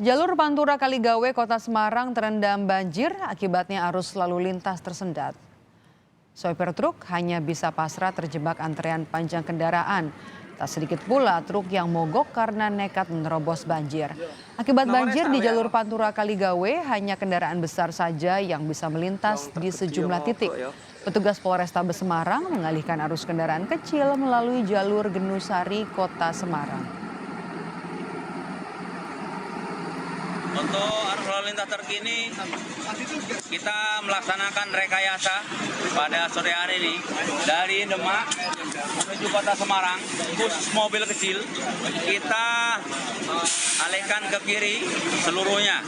Jalur Pantura Kaligawe, Kota Semarang terendam banjir, akibatnya arus lalu lintas tersendat. Sopir truk hanya bisa pasrah terjebak antrean panjang kendaraan. Tak sedikit pula truk yang mogok karena nekat menerobos banjir. Akibat banjir di jalur Pantura Kaligawe, hanya kendaraan besar saja yang bisa melintas di sejumlah titik. Petugas Polrestabes Semarang mengalihkan arus kendaraan kecil melalui jalur Genusari, Kota Semarang. Untuk arus lalu lintas terkini, kita melaksanakan rekayasa pada sore hari ini dari Demak menuju Kota Semarang, khusus mobil kecil, kita alihkan ke kiri seluruhnya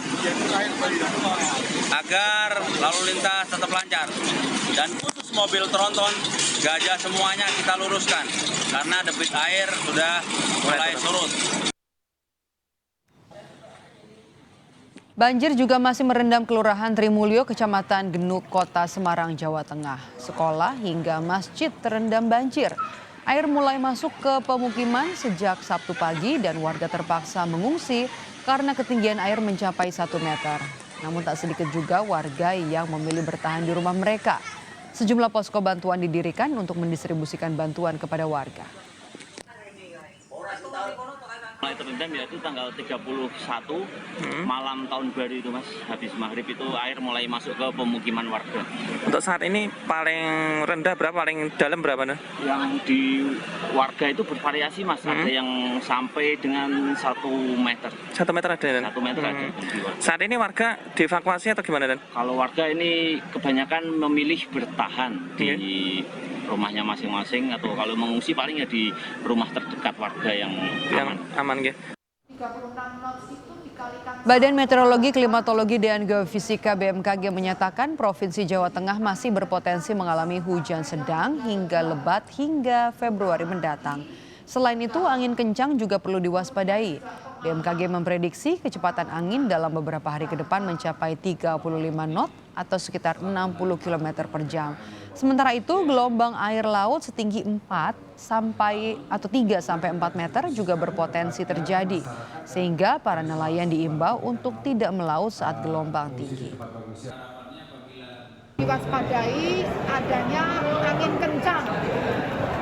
agar lalu lintas tetap lancar. Dan khusus mobil tronton, gajah semuanya kita luruskan karena debit air sudah mulai surut. Banjir juga masih merendam Kelurahan Trimulyo, Kecamatan Genuk, Kota Semarang, Jawa Tengah. Sekolah hingga masjid terendam banjir. Air mulai masuk ke pemukiman sejak Sabtu pagi dan warga terpaksa mengungsi karena ketinggian air mencapai 1 meter. Namun tak sedikit juga warga yang memilih bertahan di rumah mereka. Sejumlah posko bantuan didirikan untuk mendistribusikan bantuan kepada warga. Mulai terendam yaitu tanggal 31 malam tahun baru itu Mas, habis maghrib itu air mulai masuk ke pemukiman warga. Untuk saat ini paling rendah berapa, paling dalam berapa nih? Yang di warga itu bervariasi Mas, ada yang sampai dengan 1 meter. 1 meter ada ya? 1 meter ada. Saat ini warga dievakuasi atau gimana Dan? Kalau warga ini kebanyakan memilih bertahan di rumahnya masing-masing, atau kalau mengungsi paling ya di rumah terdekat warga yang aman gitu. Badan Meteorologi, Klimatologi, dan Geofisika BMKG menyatakan Provinsi Jawa Tengah masih berpotensi mengalami hujan sedang hingga lebat hingga Februari mendatang. Selain itu, angin kencang juga perlu diwaspadai. BMKG memprediksi kecepatan angin dalam beberapa hari ke depan mencapai 35 knot atau sekitar 60 km per jam. Sementara itu, gelombang air laut setinggi 3 sampai 4 meter juga berpotensi terjadi, sehingga para nelayan diimbau untuk tidak melaut saat gelombang tinggi. Diwaspadai adanya angin kencang,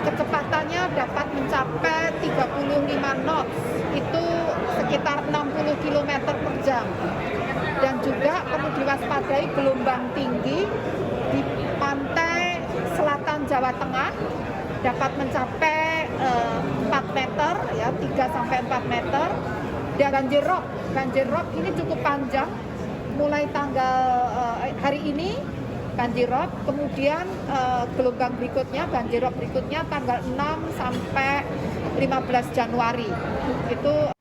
kecepatannya dapat mencapai 35 knot, itu sekitar 60 km per jam. Dan juga perlu diwaspadai gelombang tinggi di pantai selatan Jawa Tengah dapat mencapai 4 meter, ya 3 sampai 4 meter. Dan banjir rob ini cukup panjang, mulai tanggal hari ini banjir rob, kemudian gelombang berikutnya, banjir rob berikutnya tanggal 6 sampai 15 Januari. Itu